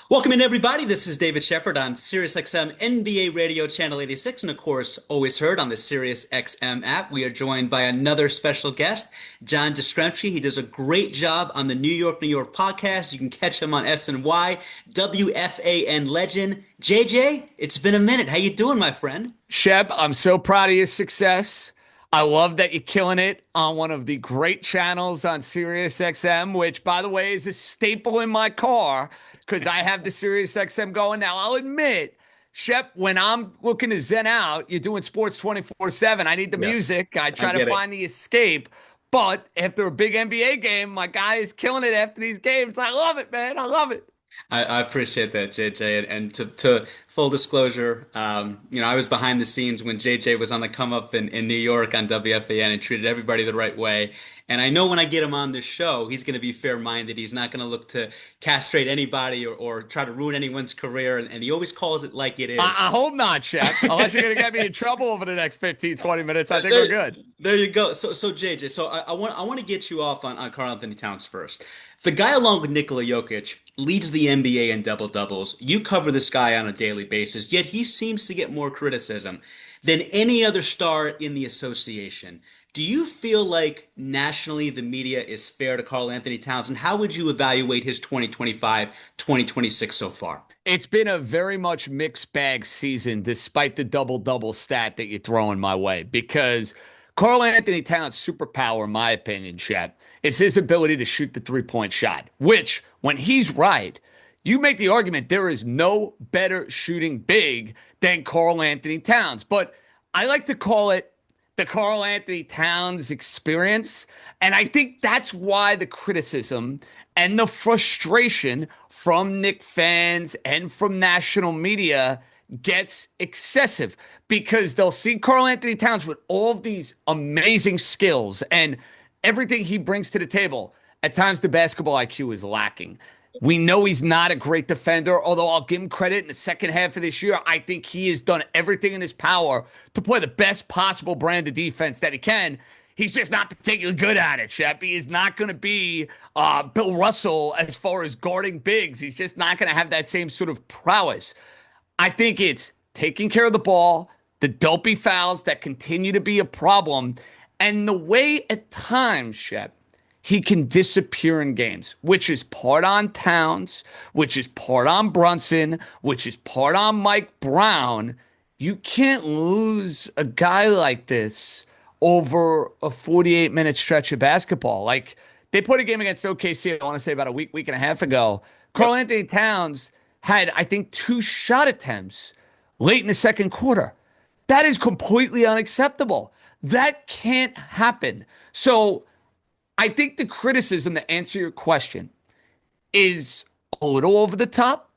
Welcome in, everybody. This is David Shepard on SiriusXM NBA Radio Channel 86, and of course, always heard on the SiriusXM app. We are joined by another special guest, John Jastremski. He does a great job on the New York podcast. You can catch him on SNY, WFAN legend. JJ, it's been a minute. How you doing, my friend? Shep, I'm so proud of your success. I love that you're killing it on one of the great channels on SiriusXM, which, by the way, is a staple in my car because I have the SiriusXM going now. I'll admit, Shep, when I'm looking to zen out, you're doing sports 24/7. I need the Yes, music. I I try to get it. find the escape. But after a big NBA game, my guy is killing it after these games. I love it, man. I love it. I appreciate that, JJ. And to full disclosure, I was behind the scenes when JJ was on the come up in New York on WFAN and treated everybody the right way. And I know when I get him on this show, he's going to be fair-minded. He's not going to look to castrate anybody or try to ruin anyone's career. And he always calls it like it is. I hope not, Shep. Unless you're going to get me in trouble over the next 15, 20 minutes, I think we're There, good. there you go. So JJ, I want to get you off on Karl Anthony Towns first. The guy, along with Nikola Jokic, leads the NBA in double doubles. You cover this guy on a daily basis, yet he seems to get more criticism than any other star in the association. Do you feel like nationally the media is fair to Karl Anthony Towns, and how would you evaluate his 2025, 2026 so far? It's been a very much mixed bag season, despite the double double stat that you're throwing my way. Because Karl Anthony Towns' superpower, in my opinion, Shep, is his ability to shoot the 3-point shot, which, when he's right, you make the argument there is no better shooting big than Karl Anthony Towns. But I like to call it the Karl Anthony Towns experience. And I think that's why the criticism and the frustration from Knicks fans and from national media gets excessive because they'll see Karl Anthony Towns with all of these amazing skills and everything he brings to the table. At times, the basketball IQ is lacking. We know he's not a great defender, although I'll give him credit in the second half of this year. I think he has done everything in his power to play the best possible brand of defense that he can. He's just not particularly good at it, Shep. He is not going to be Bill Russell as far as guarding bigs. He's just not going to have that same sort of prowess. I think it's taking care of the ball, the dopey fouls that continue to be a problem, and the way at times, Shep, he can disappear in games, which is part on Towns, which is part on Brunson, which is part on Mike Brown. You can't lose a guy like this over a 48-minute stretch of basketball. Like, they put a game against OKC, I want to say about a week and a half ago. Karl Yep. Anthony Towns had, I think, 2 shot attempts late in the second quarter. That is completely unacceptable. That can't happen. So I think the criticism, to answer your question, is a little over the top,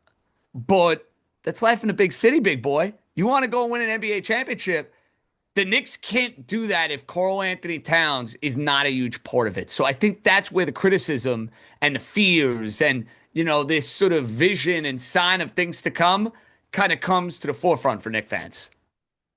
but that's life in a big city, big boy. You want to go and win an NBA championship. The Knicks can't do that if Karl Anthony Towns is not a huge part of it. So I think that's where the criticism and the fears and, this sort of vision and sign of things to come kind of comes to the forefront for Knicks fans.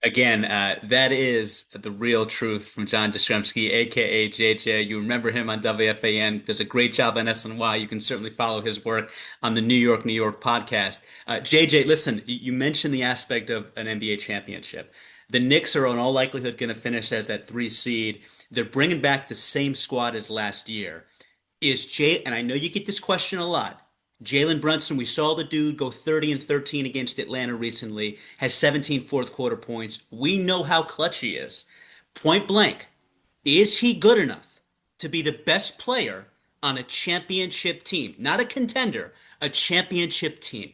Again, that is the real truth from John Jastremski, aka JJ. You remember him on WFAN. Does a great job on SNY. You can certainly follow his work on the New York podcast. JJ, listen, you mentioned the aspect of an NBA championship. The Knicks are in all likelihood going to finish as that 3 seed. They're bringing back the same squad as last year. And I know you get this question a lot. Jalen Brunson, we saw the dude go 30 and 13 against Atlanta recently, has 17 fourth quarter points. We know how clutch he is. Point blank, is he good enough to be the best player on a championship team? Not a contender, a championship team.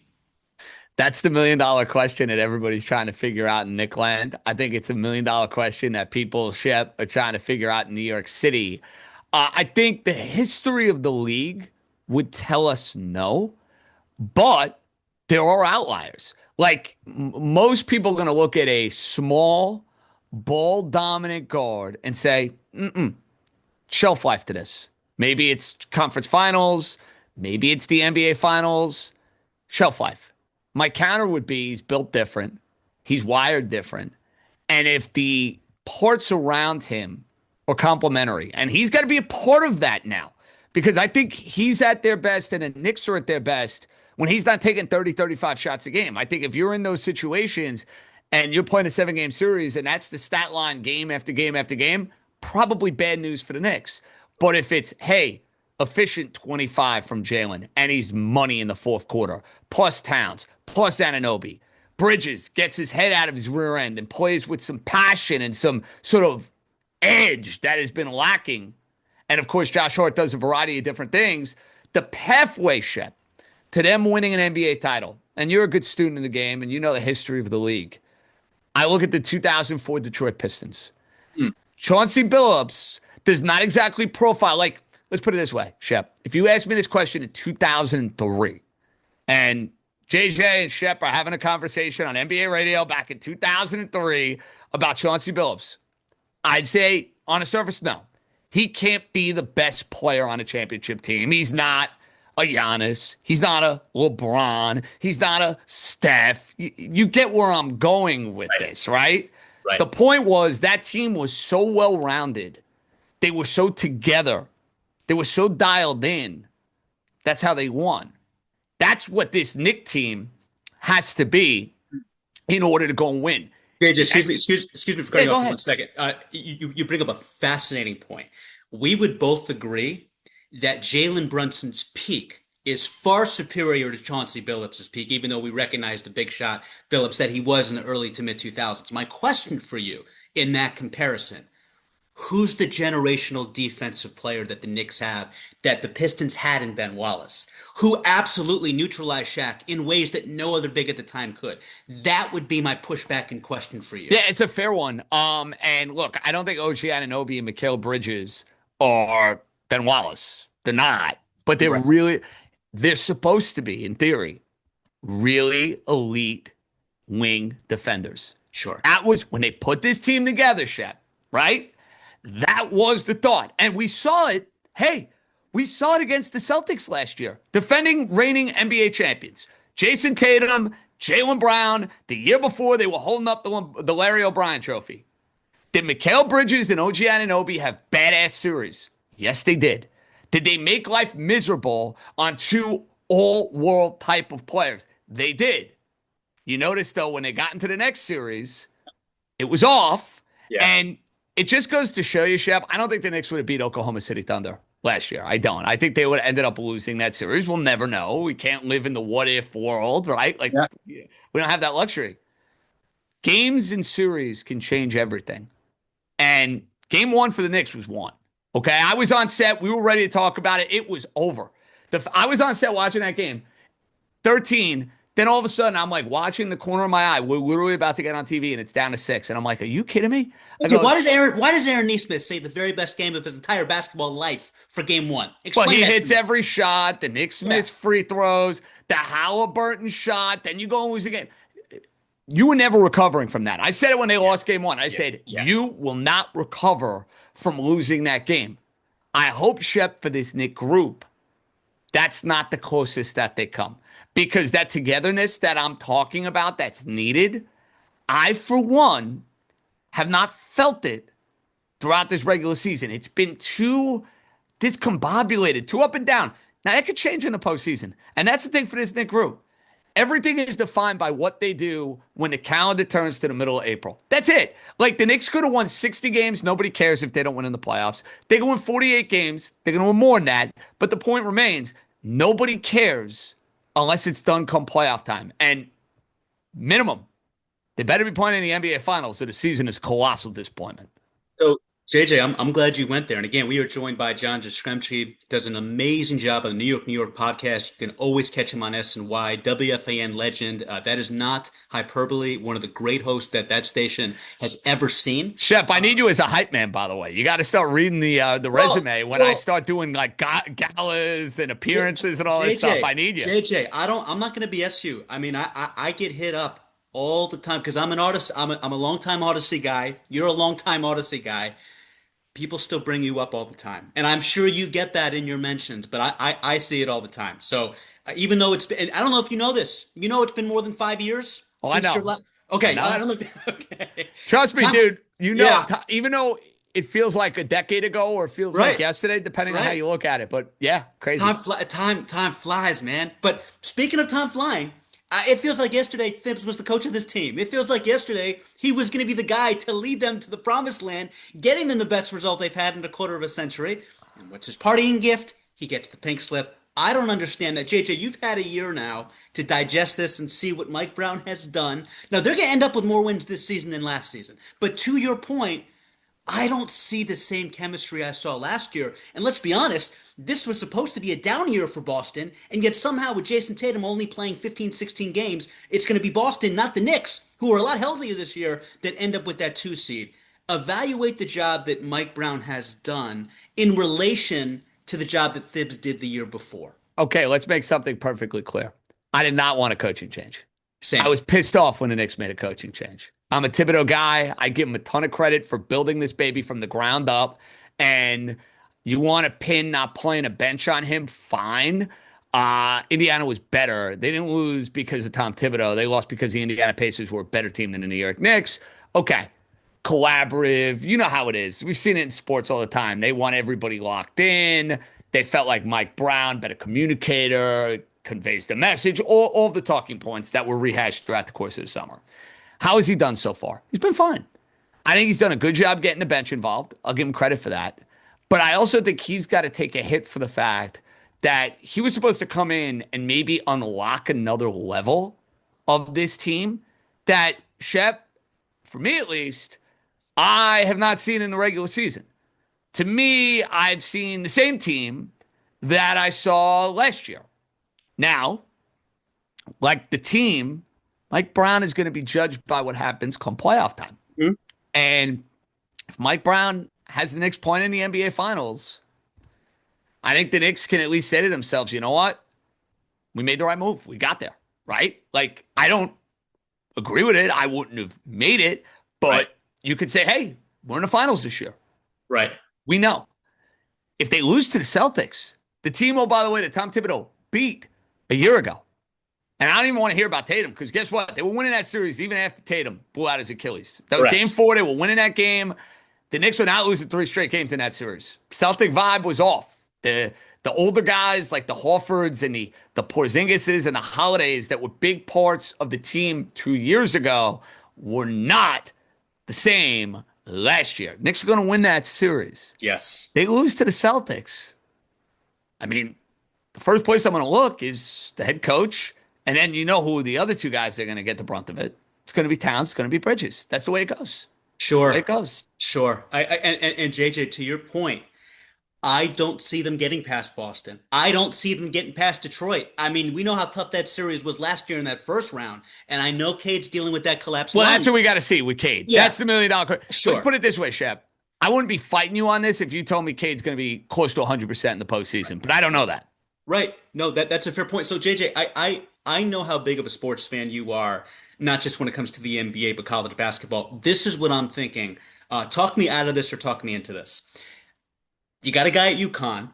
That's the $1 million question that everybody's trying to figure out in Nickland. I think it's $1 million question that people, Shep, are trying to figure out in New York City. I think the history of the league would tell us no, but there are outliers. Like most people are going to look at a small, ball dominant guard and say, shelf life to this. Maybe it's conference finals, maybe it's the NBA finals, shelf life. My counter would be he's built different, he's wired different, and if the parts around him are complementary, and he's got to be a part of that now, because I think he's at their best and the Knicks are at their best when he's not taking 30, 35 shots a game. I think if you're in those situations and you're playing a 7-game series and that's the stat line game after game after game, probably bad news for the Knicks. But if it's, hey, efficient 25 from Jalen, and he's money in the fourth quarter, plus Towns, plus Anunoby, Bridges gets his head out of his rear end and plays with some passion and some sort of edge that has been lacking. And of course, Josh Hart does a variety of different things. The pathway, Shep, to them winning an NBA title, and you're a good student in the game and you know the history of the league. I look at the 2004 Detroit Pistons. Chauncey Billups does not exactly profile, like, let's put it this way, Shep. If you asked me this question in 2003, and JJ and Shep are having a conversation on NBA radio back in 2003 about Chauncey Billups, I'd say, on the surface, no. He can't be the best player on a championship team. He's not a Giannis. He's not a LeBron. He's not a Steph. You get where I'm going with this, right? Right. The point was that team was so well-rounded. They were so together. They were so dialed in. That's how they won. That's what this Knicks team has to be in order to go and win. JJ, excuse me for cutting you off for ahead. 1 second. You bring up a fascinating point. We would both agree that Jalen Brunson's peak is far superior to Chauncey Billups' peak, even though we recognize the big shot Billups that he was in the early to mid 2000s. My question for you in that comparison, who's the generational defensive player that the Knicks have that the Pistons had in Ben Wallace, who absolutely neutralized Shaq in ways that no other big at the time could? That would be my pushback and question for you. Yeah, it's a fair one. And look, I don't think OG Anunoby and Mikal Bridges are Ben Wallace. They're not. But they're really, they're supposed to be, in theory, really elite wing defenders. Sure. That was when they put this team together, Shep, right? That was the thought. And we saw it. Hey, we saw it against the Celtics last year. Defending reigning NBA champions. Jason Tatum, Jaylen Brown. The year before, they were holding up the Larry O'Brien trophy. Did Mikal Bridges and OG Anunoby have badass series? Yes, they did. Did they make life miserable on two all-world type of players? They did. You notice, though, when they got into the next series, it was off. Yeah. And it just goes to show you, Shep, I don't think the Knicks would have beat Oklahoma City Thunder last year. I don't. I think they would have ended up losing that series. We'll never know. We can't live in the what-if world, right? Like, we don't have that luxury. Games and series can change everything. And game one for the Knicks was won. Okay, I was on set. We were ready to talk about it. It was over. I was on set watching that game. 13. Then all of a sudden, I'm like watching the corner of my eye. We're literally about to get on TV, and it's down to 6. And I'm like, "Are you kidding me?" Okay, why does Aaron Nesmith say the very best game of his entire basketball life for game one? Explain Well, he that hits to me. every shot. The Knicks miss free throws. The Halliburton shot. Then you go and lose the game. You were never recovering from that. I said it when they lost game one. I said, you will not recover from losing that game. I hope, Shep, for this Knicks group, that's not the closest that they come. Because that togetherness that I'm talking about that's needed, I, for one, have not felt it throughout this regular season. It's been too discombobulated, too up and down. Now, that could change in the postseason. And that's the thing for this Knicks group. Everything is defined by what they do when the calendar turns to the middle of April. That's it. Like, the Knicks could have won 60 games. Nobody cares if they don't win in the playoffs. They can win 48 games. They're going to win more than that. But the point remains, nobody cares unless it's done come playoff time. And minimum, they better be playing in the NBA Finals, so the season is colossal disappointment. So, JJ, I'm glad you went there. And again, we are joined by John Jastremski. Does an amazing job on the New York podcast. You can always catch him on SNY, WFAN legend. That is not hyperbole. One of the great hosts that station has ever seen. Shep, I need you as a hype man, by the way. You got to start reading the resume when I start doing like galas and appearances and all that stuff. I need you. JJ, I'm not going to BS you. I mean, I get hit up all the time because I'm an artist. I'm a longtime Odyssey guy. You're a longtime Odyssey guy. People still bring you up all the time. And I'm sure you get that in your mentions, but I see it all the time. So even though it's been, I don't know if you know this, it's been more than 5 years. Oh, I know. Okay. I know. I don't know. Okay. Trust me, dude. Even though it feels like a decade ago or it feels like Right, yesterday, depending on how right. you look at it. But yeah, crazy. Time flies, man. But speaking of time flying, it feels like yesterday Thibs was the coach of this team. It feels like yesterday he was going to be the guy to lead them to the promised land, getting them the best result they've had in a quarter of a century. And what's his partying gift? He gets the pink slip. I don't understand that. JJ, you've had a year now to digest this and see what Mike Brown has done. Now, they're going to end up with more wins this season than last season. But to your point, I don't see the same chemistry I saw last year. And let's be honest, this was supposed to be a down year for Boston, and yet somehow with Jason Tatum only playing 15, 16 games, it's going to be Boston, not the Knicks, who are a lot healthier this year, that end up with that 2 seed. Evaluate the job that Mike Brown has done in relation to the job that Thibs did the year before. Okay, let's make something perfectly clear. I did not want a coaching change. I Same. was pissed off when the Knicks made a coaching change. I'm a Thibodeau guy. I give him a ton of credit for building this baby from the ground up. And you want to pin not playing a bench on him? Fine. Indiana was better. They didn't lose because of Tom Thibodeau. They lost because the Indiana Pacers were a better team than the New York Knicks. Okay. Collaborative. You know how it is. We've seen it in sports all the time. They want everybody locked in. They felt like Mike Brown, better communicator, conveys the message, all of the talking points that were rehashed throughout the course of the summer. How has he done so far? He's been fine. I think he's done a good job getting the bench involved. I'll give him credit for that. But I also think he's got to take a hit for the fact that he was supposed to come in and maybe unlock another level of this team that, Shep, for me at least, I have not seen in the regular season. To me, I've seen the same team that I saw last year. Now, like the team, Mike Brown is going to be judged by what happens come playoff time. Hmm? And if Mike Brown has the Knicks playing in the NBA Finals, I think the Knicks can at least say to themselves, you know what? We made the right move. We got there, right? Like, I don't agree with it. I wouldn't have made it, but Right. you could say, hey, we're in the finals this year. Right. We know. If they lose to the Celtics, the team, oh, by the way, that Tom Thibodeau beat a year ago. And I don't even want to hear about Tatum because guess what? They were winning that series even after Tatum blew out his Achilles. That was game Correct. 4. They were winning that game. The Knicks were not losing 3 straight games in that series. Celtic vibe was off. The older guys like the Horfords and the Porzingises and the Holidays that were big parts of the team 2 years ago were not the same last year. Knicks are going to win that series. Yes. They lose to the Celtics. I mean, the first place I'm going to look is the head coach, and then you know who the other 2 guys are going to get the brunt of it. It's going to be Towns. It's going to be Bridges. That's the way it goes. That's the way Sure. it goes. Sure. And JJ, to your point, I don't see them getting past Boston. I don't see them getting past Detroit. I mean, we know how tough that series was last year in that first round, and I know Cade's dealing with that collapse Well, line. that's what we got to see with Cade. Yeah, That's the $1 million question. Let's sure. put it this way, Shep. I wouldn't be fighting you on this if you told me Cade's going to be close to 100% in the postseason, but I don't know that. Right. No, that's a fair point. So JJ, I know how big of a sports fan you are, not just when it comes to the NBA, but college basketball. This is what I'm thinking. Talk me out of this or talk me into this. You got a guy at UConn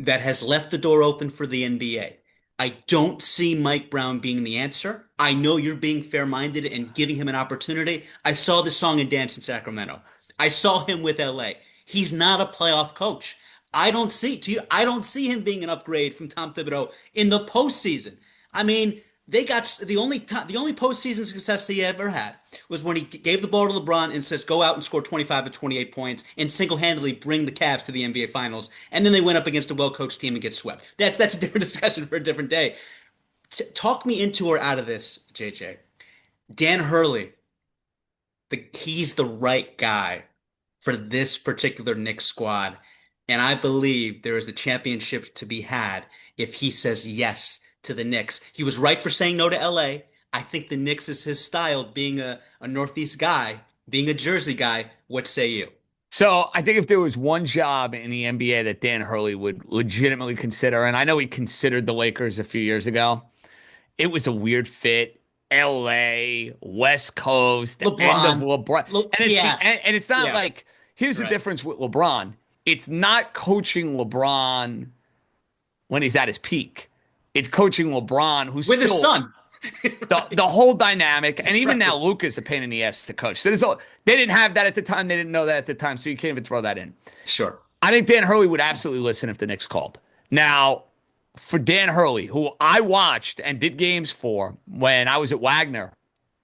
that has left the door open for the NBA. I don't see Mike Brown being the answer. I know you're being fair-minded and giving him an opportunity. I saw the song and dance in Sacramento. I saw him with LA. He's not a playoff coach. I don't see him being an upgrade from Tom Thibodeau in the postseason. I mean, they got the only postseason success he ever had was when he gave the ball to LeBron and says, "Go out and score 25 to 28 points and single-handedly bring the Cavs to the NBA Finals." And then they went up against a well-coached team and get swept. That's a different discussion for a different day. Talk me into or out of this, JJ. Dan Hurley, he's the right guy for this particular Knicks squad. And I believe there is a championship to be had if he says yes to the Knicks. He was right for saying no to LA. I think the Knicks is his style, being a Northeast guy, being a Jersey guy. What say you? So I think if there was one job in the NBA that Dan Hurley would legitimately consider, and I know he considered the Lakers a few years ago, it was a weird fit. LA, West Coast, the end of LeBron. LeBron. Yeah, And it's not yeah, like, here's the right. difference with LeBron. It's not coaching LeBron when he's at his peak. It's coaching LeBron who's With his still son. The whole dynamic, and even now, Right. Luka's a pain in the ass to coach. So they didn't have that at the time. They didn't know that at the time. So you can't even throw that in. Sure. I think Dan Hurley would absolutely listen if the Knicks called. Now, for Dan Hurley, who I watched and did games for when I was at Wagner,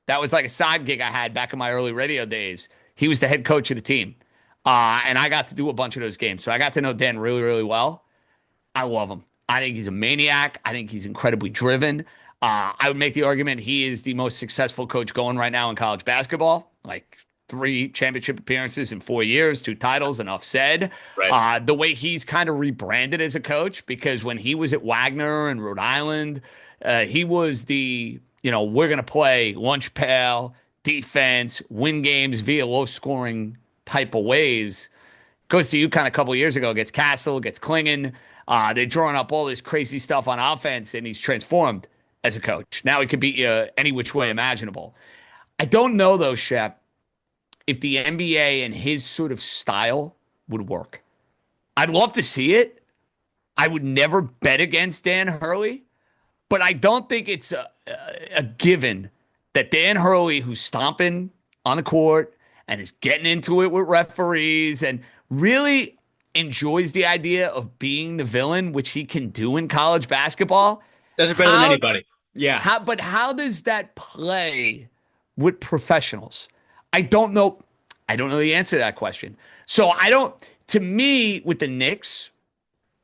that was like a side gig I had back in my early radio days. He was the head coach of the team. And I got to do a bunch of those games. So I got to know Dan really, really well. I love him. I think he's a maniac. I think he's incredibly driven. I would make the argument he is the most successful coach going right now in college basketball. Like 3 championship appearances in 4 years, 2 titles, enough said. Right. The way he's kind of rebranded as a coach, because when he was at Wagner and Rhode Island, he was we're going to play lunch pail, defense, win games via low scoring type of ways. Goes to UConn a couple of years ago, gets Castle, gets Klingon. They're drawing up all this crazy stuff on offense, and he's transformed as a coach. Now he could beat you any which way imaginable. I don't know, though, Shep, if the NBA and his sort of style would work. I'd love to see it. I would never bet against Dan Hurley, but I don't think it's a given that Dan Hurley, who's stomping on the court and is getting into it with referees and really enjoys the idea of being the villain, which he can do in college basketball. Does it better than How, anybody. Yeah. but how does that play with professionals? I don't know. I don't know the answer to that question. So I don't, to me, with the Knicks,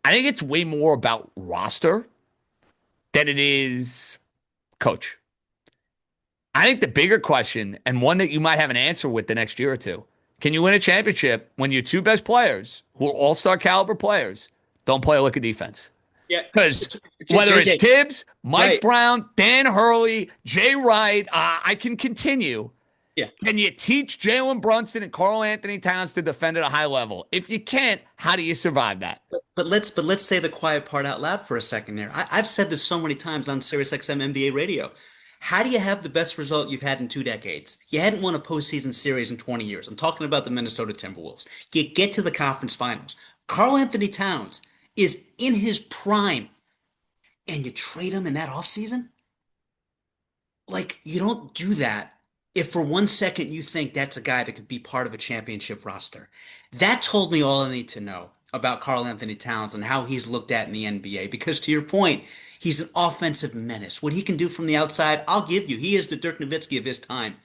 I think it's way more about roster than it is coach. I think the bigger question, and one that you might have an answer with the next year or two, can you win a championship when your 2 best players, who are all-star caliber players, don't play a lick of defense? Yeah. Because whether it's JJ. Tibbs, Mike Right. Brown, Dan Hurley, Jay Wright, I can continue. Yeah. Can you teach Jalen Brunson and Karl Anthony Towns to defend at a high level? If you can't, how do you survive that? But let's say the quiet part out loud for a second there. I've said this so many times on SiriusXM NBA radio. How do you have the best result you've had in 2 decades? You hadn't won a postseason series in 20 years. I'm talking about the Minnesota Timberwolves. You get to the conference finals. Karl Anthony Towns is in his prime, and you trade him in that offseason? Like, you don't do that if for 1 second you think that's a guy that could be part of a championship roster. That told me all I need to know about Karl Anthony Towns and how he's looked at in the NBA. Because to your point, he's an offensive menace. What he can do from the outside, I'll give you. He is the Dirk Nowitzki of his time.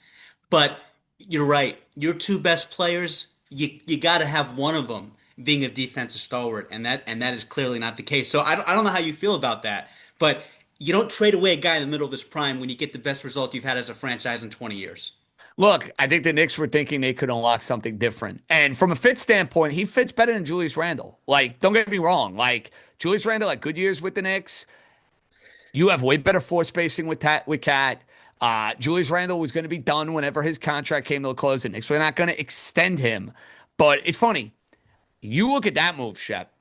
But you're right. Your 2 best players, you got to have one of them being a defensive stalwart, and that is clearly not the case. So I don't know how you feel about that, but you don't trade away a guy in the middle of his prime when you get the best result you've had as a franchise in 20 years. Look, I think the Knicks were thinking they could unlock something different. And from a fit standpoint, he fits better than Julius Randle. Like, don't get me wrong. Like, Julius Randle had good years with the Knicks. You have way better floor spacing with Cat. Julius Randle was going to be done whenever his contract came to a close. The Knicks were not going to extend him. But it's funny. You look at that move, Shep.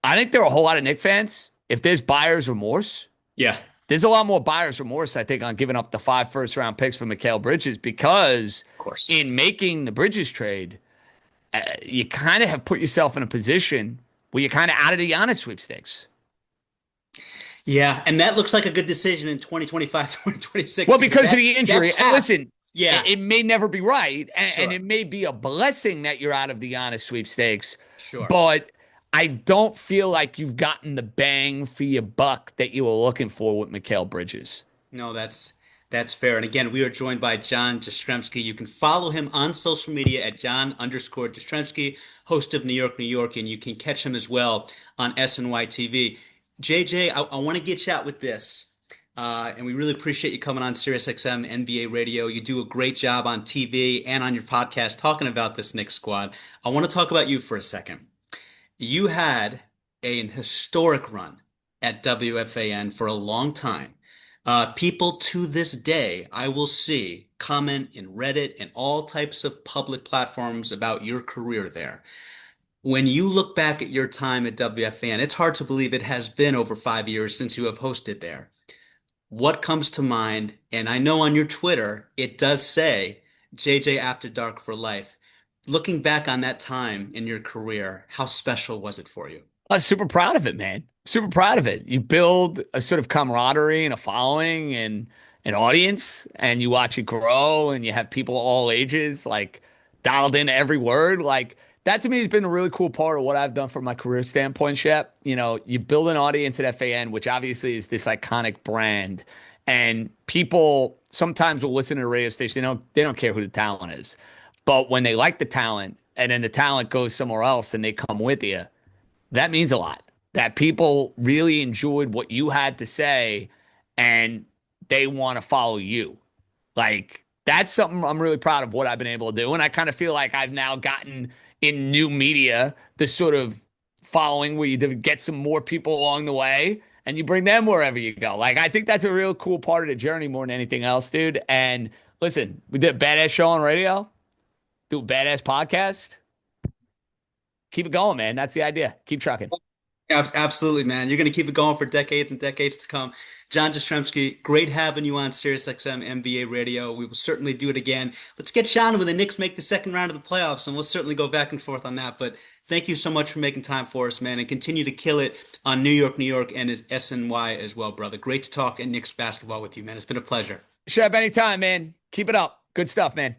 I think there are a whole lot of Knicks fans. If there's buyer's remorse, Yeah, there's a lot more buyer's remorse, I think, on giving up the 5 first-round picks for Mikal Bridges, because of course. in making the Bridges trade, you kind of have put yourself in a position where you're kind of out of the Giannis sweepstakes. Yeah, and that looks like a good decision in 2025, 2026 Well, because because of that the injury. that And cap. listen, Yeah, it may never be right, and sure, it may be a blessing that you're out of the Giannis sweepstakes, sure. but I don't feel like you've gotten the bang for your buck that you were looking for with Mikal Bridges. No, that's fair. And again, we are joined by John Jastremski. You can follow him on social media at John_Jastremski, host of New York, New York, and you can catch him as well on SNY TV. JJ, I want to get you out with this. And we really appreciate you coming on SiriusXM NBA Radio. You do a great job on TV and on your podcast talking about this Knicks squad. I want to talk about you for a second. You had an historic run at WFAN for a long time. People to this day, I will see, comment in Reddit and all types of public platforms about your career there. When you look back at your time at WFAN, it's hard to believe it has been over 5 years since you have hosted there. What comes to mind? And I know on your Twitter, it does say JJ After Dark for life. Looking back on that time in your career, how special was it for you? I was super proud of it, man. Super proud of it. You build a sort of camaraderie and a following, and an audience and you watch it grow and you have people all ages like dialed in every word, like that to me has been a really cool part of what I've done from my career standpoint, Shep. You know, you build an audience at FAN, which obviously is this iconic brand, and people sometimes will listen to a radio station. They don't care who the talent is. But when they like the talent and then the talent goes somewhere else and they come with you, that means a lot. That people really enjoyed what you had to say and they want to follow you. Like that's something I'm really proud of what I've been able to do. And I kind of feel like I've now gotten in new media this sort of following where you get some more people along the way and you bring them wherever you go. Like I think that's a real cool part of the journey more than anything else, dude. And listen, we did a badass show on radio, do a badass podcast. Keep it going, man. That's the idea. Keep trucking. Absolutely, man. You're going to keep it going for decades and decades to come. John Jastremski, great having you on SiriusXM NBA Radio. We will certainly do it again. Let's get Sean when the Knicks make the second round of the playoffs, and we'll certainly go back and forth on that. But thank you so much for making time for us, man, and continue to kill it on New York, and SNY as well, brother. Great to talk and Knicks basketball with you, man. It's been a pleasure. Shut up anytime, man. Keep it up. Good stuff, man.